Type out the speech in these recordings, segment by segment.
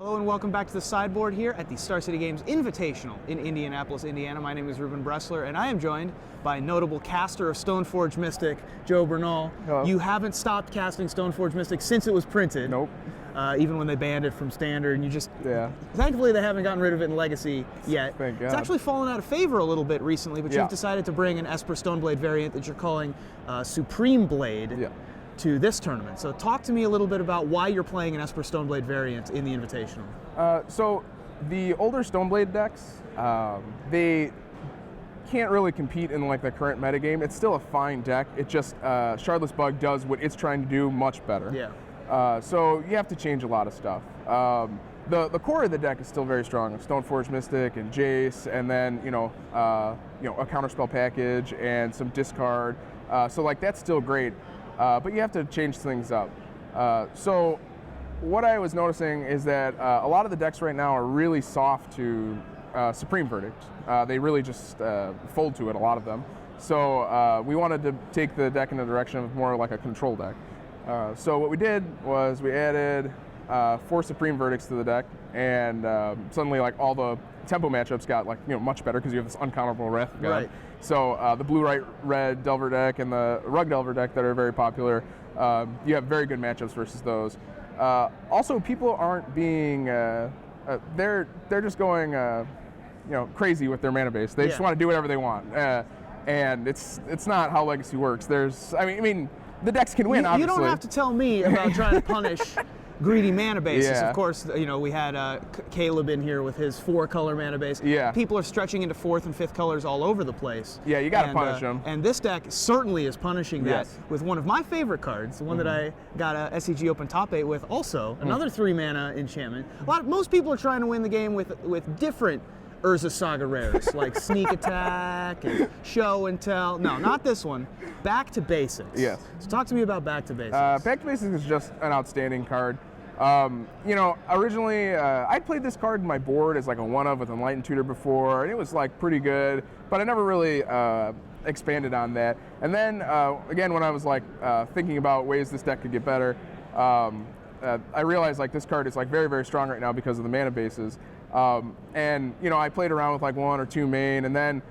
Hello and welcome back to the sideboard here at the Star City Games Invitational in Indianapolis, Indiana. My name is Ruben Bressler and I am joined by notable caster of Stoneforge Mystic, Joe Bernal. Hello. You haven't stopped casting Stoneforge Mystic since it was printed. Nope. Even when they banned it from Standard, and you just... Yeah. Thankfully they haven't gotten rid of it in Legacy yet. Thank God. It's actually fallen out of favor a little bit recently, but you've decided to bring an Esper Stoneblade variant that you're calling Supreme Blade. To this tournament. So talk to me a little bit about why you're playing an Esper Stoneblade variant in the Invitational. So the older Stoneblade decks, they can't really compete in like the current metagame. It's still a fine deck. It just, Shardless Bug does what it's trying to do much better. Yeah. So you have to change a lot of stuff. The core of the deck is still very strong. Stoneforge Mystic and Jace, and then a counterspell package and some discard. So like that's still great. But you have to change things up. So what I was noticing is that a lot of the decks right now are really soft to Supreme Verdict. They really just fold to it, a lot of them. So we wanted to take the deck in the direction of more like a control deck. So what we did was we added 4 Supreme Verdicts to the deck, and suddenly like all the tempo matchups got like much better because you have this uncountable Wrath God. Right. So the blue-red Delver deck and the Rug Delver deck that are very popular, you have very good matchups versus those. Also, people aren't being they're just going crazy with their mana base. They just want to do whatever they want, and it's not how Legacy works. I mean the decks can win. Obviously, you don't have to tell me about trying to punish greedy mana bases. Yeah. Of course, we had Caleb in here with his 4-color mana base. Yeah. People are stretching into 4th and 5th colors all over the place. Yeah, you got to punish them. And this deck certainly is punishing that with one of my favorite cards, the one that I got a SCG Open Top 8 with, also another 3-mana enchantment. Most people are trying to win the game with different Urza Saga rares, like Sneak Attack and Show and Tell. No, not this one. Back to Basics. Yes. So talk to me about Back to Basics. Back to Basics is just an outstanding card. Originally I'd played this card in my board as like a one-of with Enlightened Tutor before, and it was like pretty good, but I never really expanded on that. And then again, when I was like thinking about ways this deck could get better, I realized like this card is like very, very strong right now because of the mana bases. And I played around with like 1 or 2 main, and then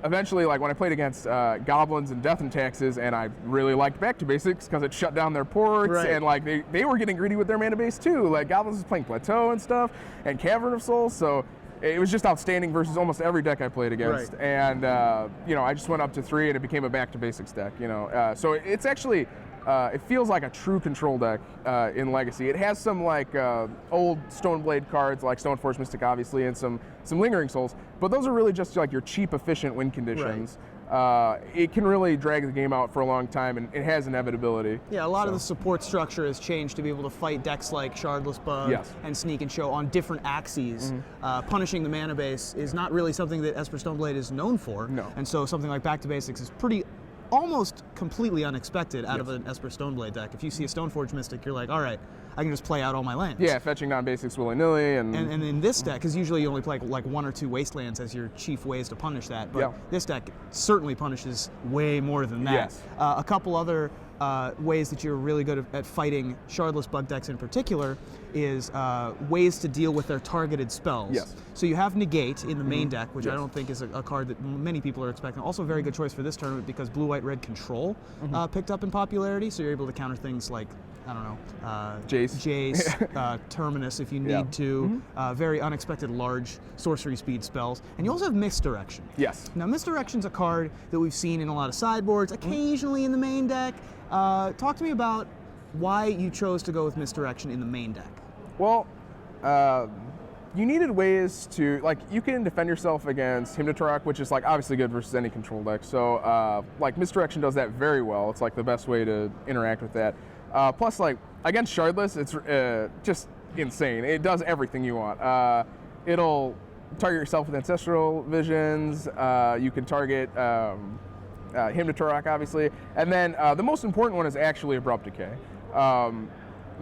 eventually, like when I played against Goblins and Death and Taxes, and I really liked Back to Basics because it shut down their ports, and like they were getting greedy with their mana base too. Like Goblins was playing Plateau and stuff, and Cavern of Souls, so it was just outstanding versus almost every deck I played against. And I just went up to 3, and it became a Back to Basics deck. So it's actually. It feels like a true control deck in Legacy. It has some like old Stoneblade cards like Stoneforge Mystic, obviously, and some Lingering Souls, but those are really just like your cheap, efficient win conditions. It can really drag the game out for a long time, and it has inevitability. Yeah, a lot of the support structure has changed to be able to fight decks like Shardless Bug and Sneak and Show on different axes. Punishing the mana base is not really something that Esper Stoneblade is known for, and so something like Back to Basics is almost completely unexpected out of an Esper Stoneblade deck. If you see a Stoneforge Mystic, you're like, all right, I can just play out all my lands. Yeah, fetching down basics willy-nilly. And in this deck, because usually you only play like 1 or 2 Wastelands as your chief ways to punish that, but this deck certainly punishes way more than that. A couple other ways that you're really good at fighting Shardless Bug decks in particular is ways to deal with their targeted spells. So you have Negate in the main deck, which I don't think is a card that many people are expecting. Also a very good choice for this tournament because Blue-White-Red Control picked up in popularity, so you're able to counter things like, I don't know, Jace, Terminus if you need to, very unexpected large sorcery speed spells. And you also have Misdirection. Now Misdirection's a card that we've seen in a lot of sideboards, occasionally in the main deck. Talk to me about why you chose to go with Misdirection in the main deck. Well, you needed ways to, like, you can defend yourself against Hymn to Torok, which is like obviously good versus any control deck. So like Misdirection does that very well. It's like the best way to interact with that. Plus, like against Shardless, it's just insane. It does everything you want. It'll target yourself with Ancestral Visions. You can target Hymn to Torok, obviously, and then the most important one is actually Abrupt Decay.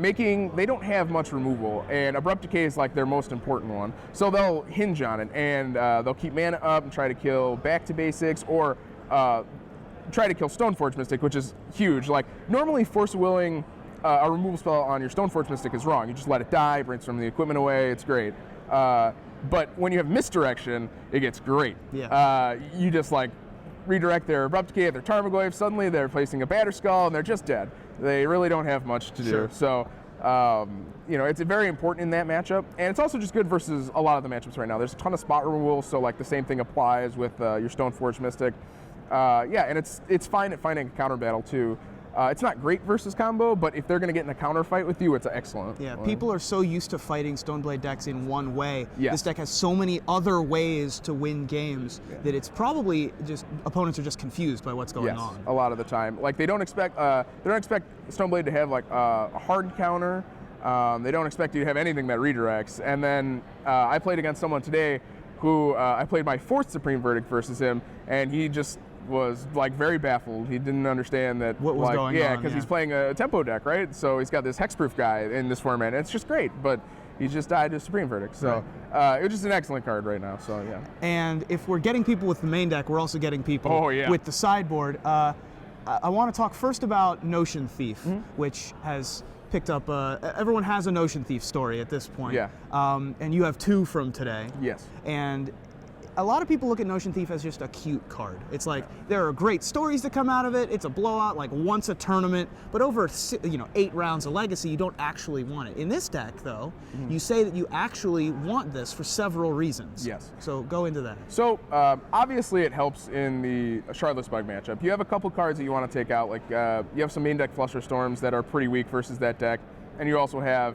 They don't have much removal, and Abrupt Decay is like their most important one. So they'll hinge on it, and they'll keep mana up and try to kill Back to Basics, or try to kill Stoneforge Mystic, which is huge. Like normally Force of Willing a removal spell on your Stoneforge Mystic is wrong. You just let it die, brainstorm the equipment away, it's great. But when you have misdirection, it gets great. Yeah. You just like redirect their Abrupt Decay at their Tarmogoyf, suddenly they're placing a Batterskull and they're just dead. They really don't have much to do. Sure. So, it's very important in that matchup, and it's also just good versus a lot of the matchups right now. There's a ton of spot removal, so like the same thing applies with your Stoneforge Mystic. And it's fine at finding a counter battle too. It's not great versus combo, but if they're going to get in a counter fight with you, it's excellent. Yeah, people are so used to fighting Stoneblade decks in one way. Yes. This deck has so many other ways to win games that it's probably just opponents are just confused by what's going on. A lot of the time. Like they don't expect Stoneblade to have like a hard counter. They don't expect you to have anything that redirects. And then I played against someone today who I played my 4th Supreme Verdict versus him, and he just was like very baffled. He didn't understand that what was going on. Yeah, because he's playing a tempo deck, right? So he's got this hexproof guy in this format, and it's just great. But he just died to Supreme Verdict. So it was just an excellent card right now. So yeah. And if we're getting people with the main deck, we're also getting people with the sideboard. I want to talk first about Notion Thief, which has picked up. Everyone has a Notion Thief story at this point. Yeah. And you have 2 from today. Yes. And a lot of people look at Notion Thief as just a cute card. It's like there are great stories that come out of it. It's a blowout like once a tournament, but over 8 rounds of Legacy, you don't actually want it. In this deck, though, you say that you actually want this for several reasons. Yes. So go into that. So obviously it helps in the Shardless Bug matchup. You have a couple cards that you want to take out. Like you have some main deck Flusterstorms that are pretty weak versus that deck, and you also have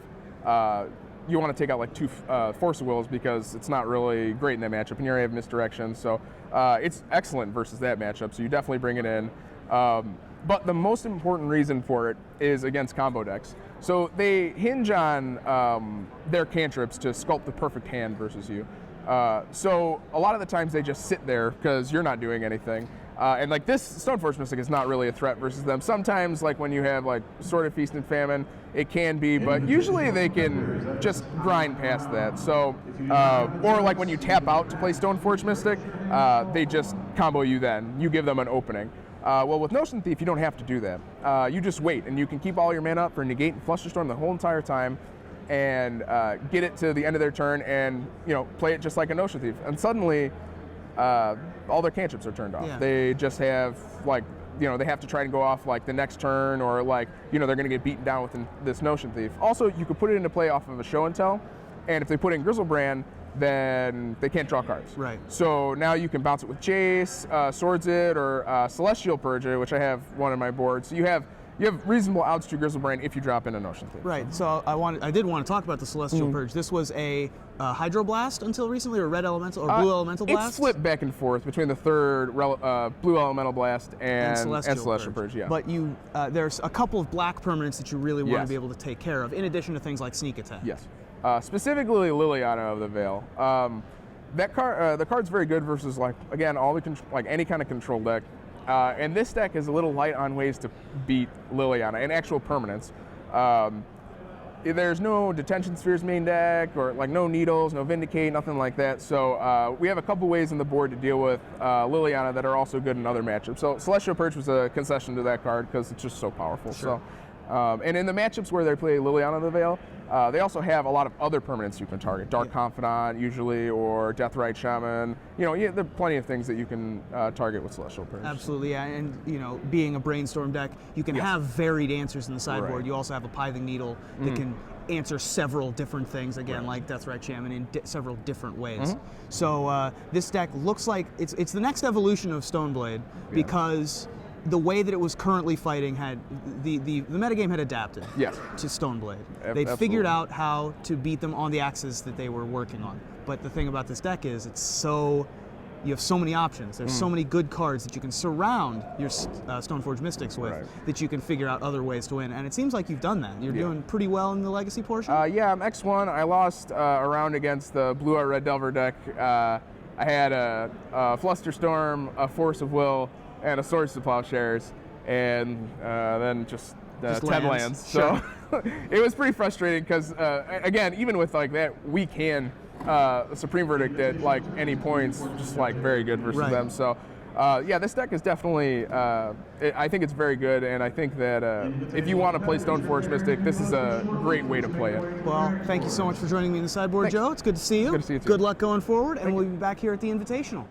you want to take out like 2 Force of Wills because it's not really great in that matchup, and you already have misdirection. So it's excellent versus that matchup, so you definitely bring it in. But the most important reason for it is against combo decks. So they hinge on their cantrips to sculpt the perfect hand versus you. So a lot of the times they just sit there because you're not doing anything. And like this Stoneforge Mystic is not really a threat versus them. Sometimes, like when you have like Sword of Feast and Famine, it can be, but usually they can just grind past that. So, or like when you tap out to play Stoneforge Mystic, they just combo you then. You give them an opening. Well, with Notion Thief, you don't have to do that. You just wait, and you can keep all your mana up for Negate and Flusterstorm the whole entire time, and get it to the end of their turn, and play it just like a Notion Thief. And suddenly, all their cantrips are turned off. Yeah. They just have like they have to try and go off like the next turn, or like they're going to get beaten down with this Notion Thief. Also, you could put it into play off of a Show and Tell, and if they put in Grizzlebrand, then they can't draw cards. Right. So now you can bounce it with Jace, Swords It, or Celestial Purge, which I have one on my board. So you have reasonable outs to Grizzlebrand if you drop in a Notion Thief. Right. So I did want to talk about the Celestial Purge. This was a Hydroblast until recently, or Red Elemental, or Blue Elemental Blast? It's flipped back and forth between the third Blue Elemental Blast and Celestial Purge. Yeah. But there's a couple of black permanents that you really want to be able to take care of, in addition to things like Sneak Attack. Yes. Specifically Liliana of the Veil. That card, the card's very good versus all any kind of control deck. And this deck is a little light on ways to beat Liliana and actual permanents. There's no Detention Spheres main deck, or no Needles, no Vindicate, nothing like that. So we have a couple ways on the board to deal with Liliana that are also good in other matchups. So Celestial Purge was a concession to that card because it's just so powerful. Sure. So, and in the matchups where they play Liliana of the Veil, they also have a lot of other permanents you can target. Dark Confidant, usually, or Deathrite Shaman. There are plenty of things that you can target with Celestial Purge. Absolutely, yeah. And, being a Brainstorm deck, you can have varied answers in the sideboard. Right. You also have a Pithing Needle that can answer several different things, again, like Deathrite Shaman in several different ways. So this deck looks like it's the next evolution of Stoneblade because the way that it was currently fighting had the metagame had adapted to Stoneblade. They'd figured out how to beat them on the axes that they were working on. But the thing about this deck is you have so many options. There's so many good cards that you can surround your Stoneforge Mystics with that you can figure out other ways to win. And it seems like you've done that. You're doing pretty well in the Legacy portion. Yeah, I'm X1. I lost a round against the Blue-Eye Red Delver deck. I had a Flusterstorm, a Force of Will, and a Swords to Plowshares, and then just 10 lands. Sure. So it was pretty frustrating because, again, even with that weak hand, Supreme Verdict at any points, just very good versus them. So yeah, this deck is definitely, I think it's very good, and I think that if you want to play Stoneforge Mystic, this is a great way to play it. Well, thank you so much for joining me in the sideboard, Joe. It's good to see you. Good to see you too. Good luck going forward, and we'll be back here at the Invitational.